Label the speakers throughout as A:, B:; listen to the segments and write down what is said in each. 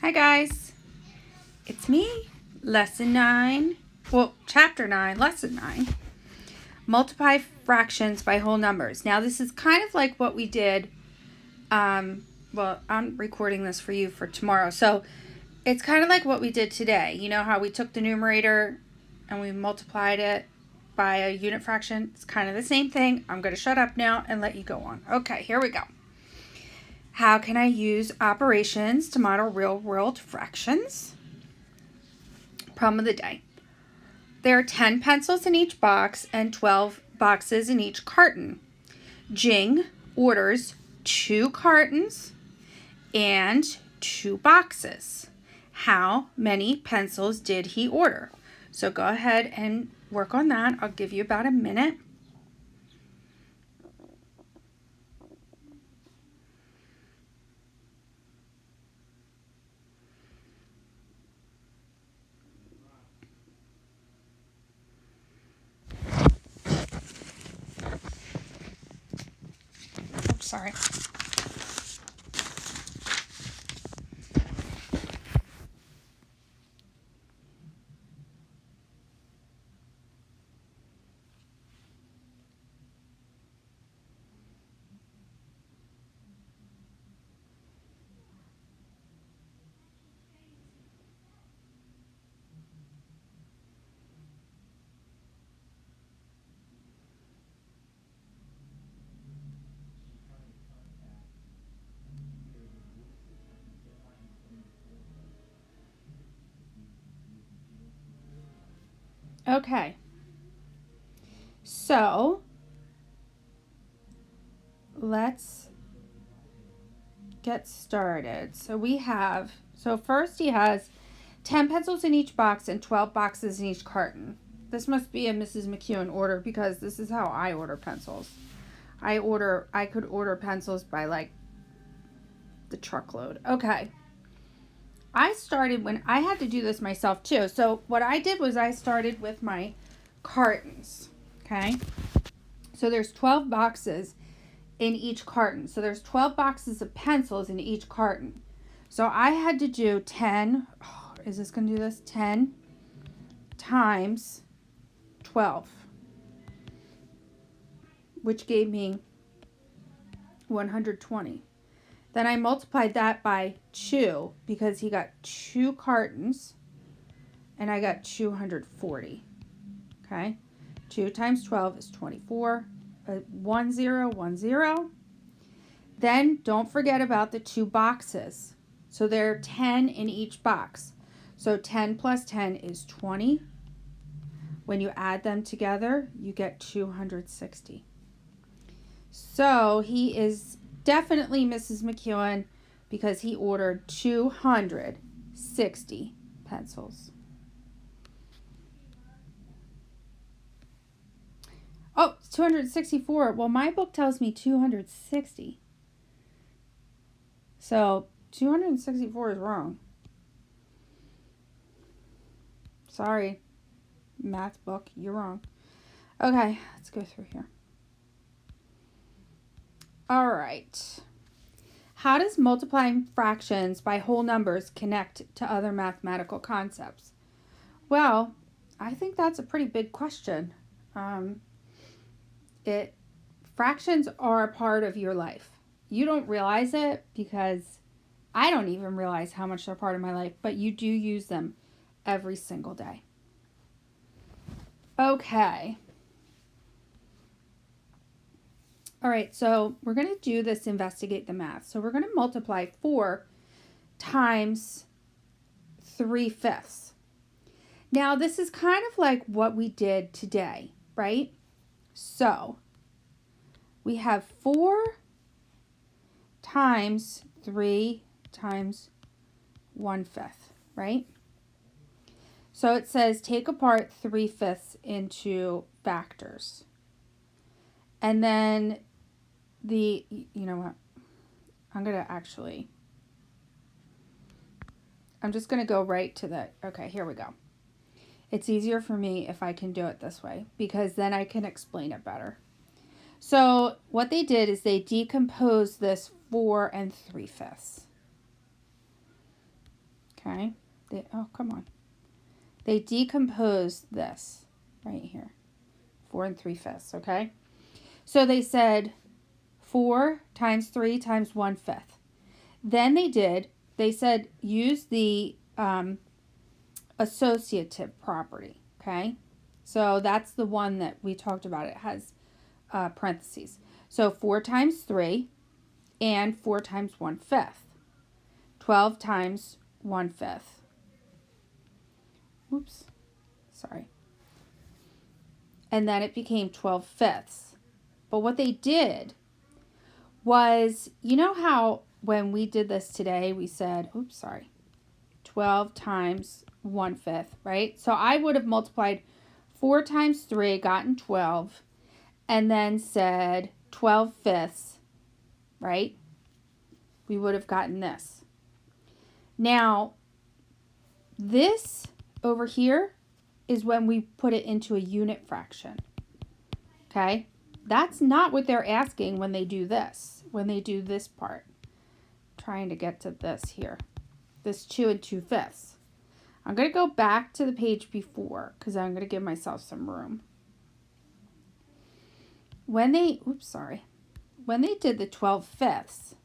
A: Hi guys, it's me, lesson 9, chapter 9, lesson 9, multiply fractions by whole numbers. Now this is kind of like what we did, I'm recording this for you for tomorrow, so it's kind of like what we did today. You know how we took the numerator and we multiplied it by a unit fraction? It's kind of the same thing. I'm going to shut up now and let you go on. Okay, here we go. How can I use operations to model real-world fractions? Problem of the day. There are 10 pencils in each box and 12 boxes in each carton. Jing orders 2 cartons and 2 boxes. How many pencils did he order? So go ahead and work on that. I'll give you about a minute. Oops, sorry. Okay. So let's get started. So first he has 10 pencils in each box and 12 boxes in each carton. This must be a Mrs. McEwen order because this is how I order pencils. I could order pencils by like the truckload. Okay. I started when I had to do this myself too. So what I did was I started with my cartons. Okay. So there's 12 boxes in each carton. So there's 12 boxes of pencils in each carton. So I had to do 10, is this going to do this? 10 times 12, which gave me 120. Then I multiplied that by 2 because he got 2 cartons and I got 240. Okay, 2 times 12 is 24. 1 0 1 0. Then don't forget about the 2 boxes. So there are 10 in each box. So 10 plus 10 is 20. When you add them together, you get 260. So he is definitely Mrs. McEwen because he ordered 260 pencils. Oh, 264. Well, my book tells me 260. So 264 is wrong. Sorry, math book, you're wrong. Okay, let's go through here. All right. How does multiplying fractions by whole numbers connect to other mathematical concepts? Well, I think that's a pretty big question. Fractions are a part of your life. You don't realize it because I don't even realize how much they're part of my life, but you do use them every single day. Okay. All right, so we're going to do this investigate the math. So we're going to multiply 4 times 3/5. Now, this is kind of like what we did today, right? So we have 4 times 3 times 1/5, right? So it says take apart 3/5 into factors. And then you know what? I'm just going to go right to okay, here we go. It's easier for me if I can do it this way because then I can explain it better. So what they did is they decomposed this 4 3/5. Okay. Oh, come on. They decomposed this right here. 4 3/5, okay? So they said 4 times 3 times 1/5. Then they said use the associative property, okay? So that's the one that we talked about. It has parentheses. So 4 times 3 and 4 times 1/5. 12 times 1/5. Oops, sorry. And then it became 12/5. But what they did was, you know how when we did this today, we said, 12 times 1/5, right? So I would have multiplied 4 times 3, gotten 12, and then said 12/5, right? We would have gotten this. Now, this over here is when we put it into a unit fraction, okay? That's not what they're asking when they do this, part. Trying to get to this here. This 2 2/5. I'm going to go back to the page before because I'm going to give myself some room. When they did the 12/5,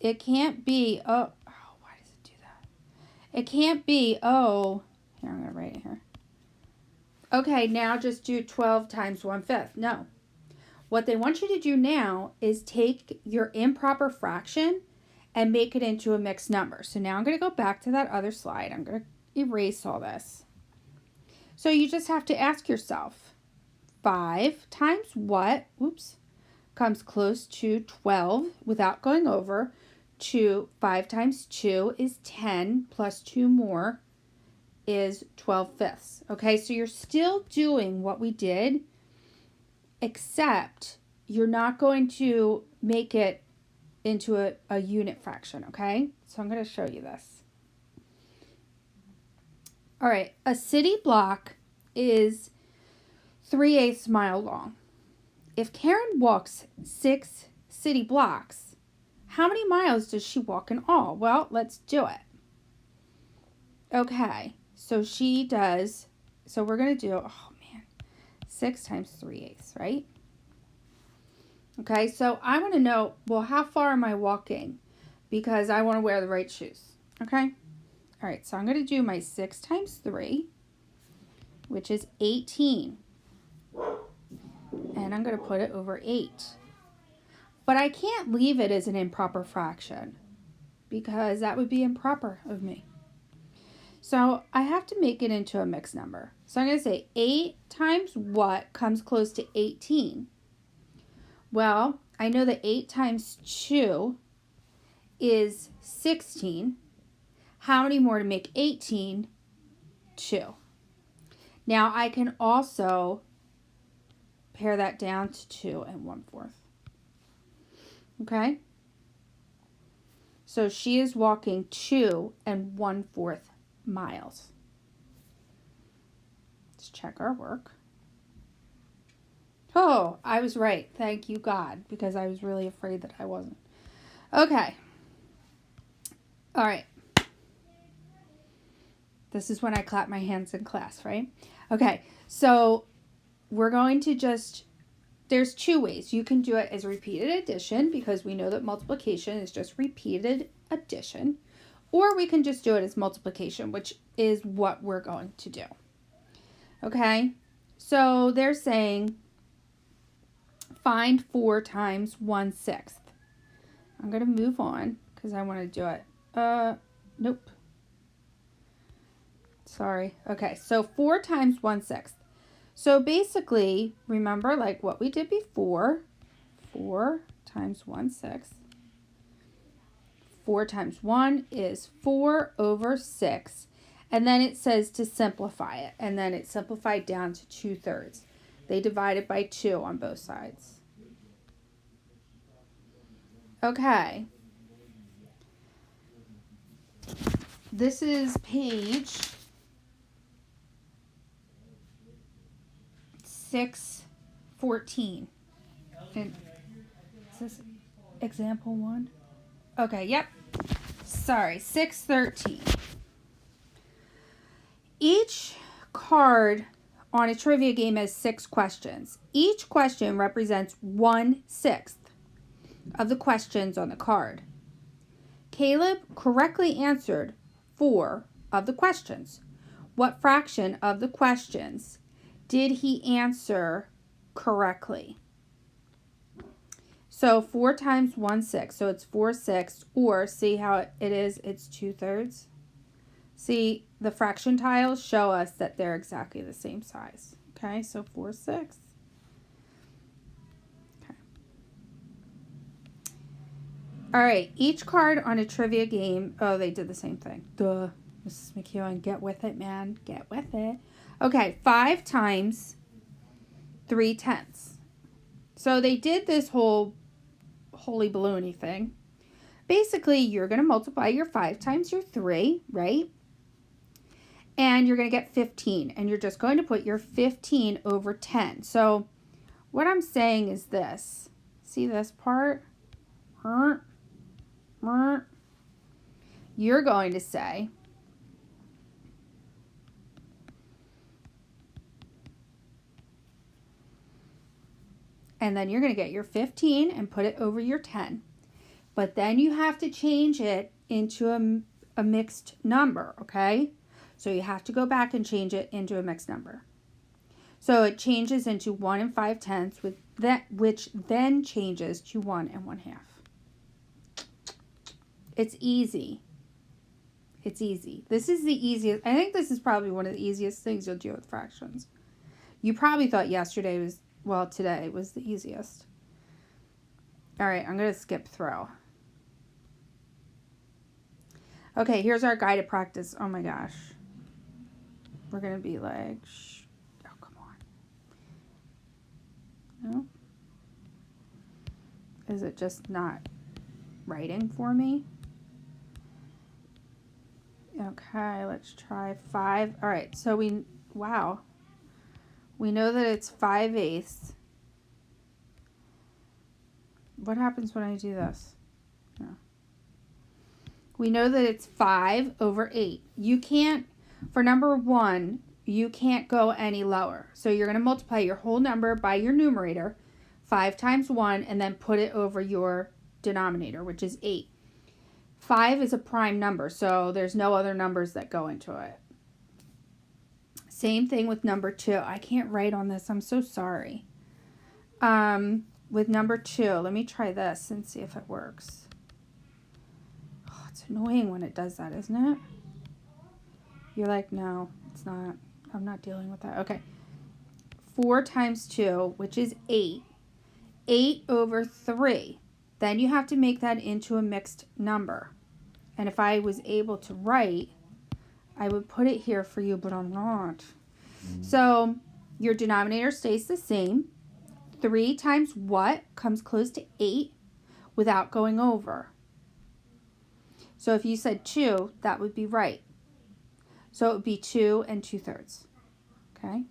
A: it can't be, why does it do that? It can't be, here, I'm going to write it here. Okay, now just do 12 times 1/5. No. What they want you to do now is take your improper fraction and make it into a mixed number. So now I'm going to go back to that other slide. I'm going to erase all this. So you just have to ask yourself, 5 times what, comes close to 12 without going over. 5 times 2 is 10 plus 2 more is 12/5. Okay, so you're still doing what we did, except you're not going to make it into a unit fraction, okay? So I'm going to show you this. All right, a city block is 3/8 mile long. If Karen walks 6 city blocks, how many miles does she walk in all? Well, let's do it. Okay, so she does, so we're going to do, 6 times 3/8, right? Okay, so I want to know, well, how far am I walking? Because I want to wear the right shoes, okay? All right, so I'm going to do my 6 times 3, which is 18. And I'm going to put it over 8. But I can't leave it as an improper fraction because that would be improper of me. So I have to make it into a mixed number. So I'm going to say 8 times what comes close to 18? Well, I know that 8 times 2 is 16. How many more to make 18? 2. Now I can also pare that down to 2 1/4. Okay? So she is walking 2 1/4 miles. Let's check our work. Oh, I was right. Thank you, God, because I was really afraid that I wasn't. Okay. All right. This is when I clap my hands in class, right? Okay. So we're going to there's 2 ways. You can do it as repeated addition because we know that multiplication is just repeated addition. Or we can just do it as multiplication, which is what we're going to do. Okay? So they're saying find 4 times 1/6. I'm going to move on because I want to do it. Nope. Sorry. Okay, so 4 times 1/6. So basically, remember like what we did before. 4 times 1/6. 4 times 1 is 4 over 6. And then it says to simplify it. And then it's simplified down to 2/3. They divided by 2 on both sides. Okay. This is page 614. And is this example 1? Okay, yep. 613. Each card on a trivia game has 6 questions. Each question represents 1/6 of the questions on the card. Caleb correctly answered 4 of the questions. What fraction of the questions did he answer correctly? So 4 times 1/6, so it's 4/6, or see how it is, it's 2/3. See, the fraction tiles show us that they're exactly the same size. Okay, so 4/6. Okay. All right, each card on a trivia game, oh, they did the same thing. Duh, Mrs. McEwen, get with it, man, get with it. Okay, 5 times 3/10. So they did this whole holy balloony thing. Basically, you're going to multiply your 5 times your 3, right? And you're going to get 15. And you're just going to put your 15 over 10. So what I'm saying is this. See this part? You're going to say, and then you're going to get your 15 and put it over your 10. But then you have to change it into a mixed number, okay? So you have to go back and change it into a mixed number. So it changes into 1 5/10, which then changes to 1 1/2. It's easy. It's easy. This is the easiest. I think this is probably one of the easiest things you'll do with fractions. You probably thought today was the easiest. All right, I'm going to skip through. Okay, here's our guided practice. Oh my gosh. We're going to be like, oh, come on. No? Is it just not writing for me? Okay, let's try 5. All right, so we know that it's 5/8. What happens when I do this? No. We know that it's 5 over 8. You can't, for number 1, you can't go any lower. So you're going to multiply your whole number by your numerator, 5 times 1, and then put it over your denominator, which is 8. 5 is a prime number, so there's no other numbers that go into it. Same thing with number 2. I can't write on this. I'm so sorry. With number 2, let me try this and see if it works. Oh, it's annoying when it does that, isn't it? You're like, no, it's not. I'm not dealing with that. Okay. 4 times 2, which is 8. 8 over 3. Then you have to make that into a mixed number. And if I was able to write, I would put it here for you, but I'm not. So your denominator stays the same. 3 times what comes close to 8 without going over. So if you said 2, that would be right. So it would be 2 2/3. Okay?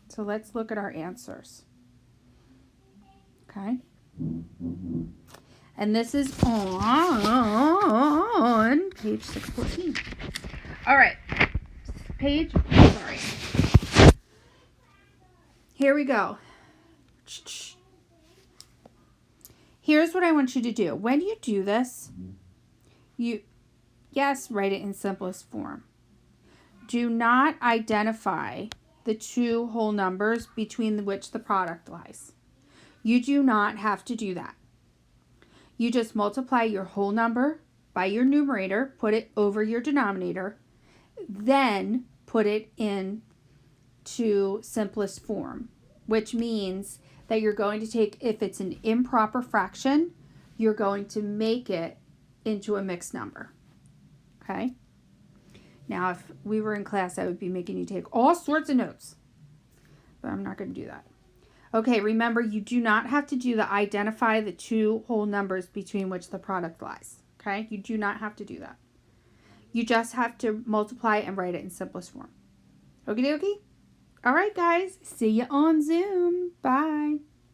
A: So let's look at our answers. Okay? And this is on page 614. All right. Sorry. Here we go. Here's what I want you to do. When you do this, write it in simplest form. Do not identify the 2 whole numbers between which the product lies. You do not have to do that. You just multiply your whole number by your numerator, put it over your denominator, then put it into simplest form, which means that you're going to take, if it's an improper fraction, you're going to make it into a mixed number. Okay? Now, if we were in class, I would be making you take all sorts of notes, but I'm not going to do that. Okay, remember, you do not have to do the identify the 2 whole numbers between which the product lies. Okay? You do not have to do that. You just have to multiply and write it in simplest form. Okie dokie? All right, guys. See you on Zoom. Bye.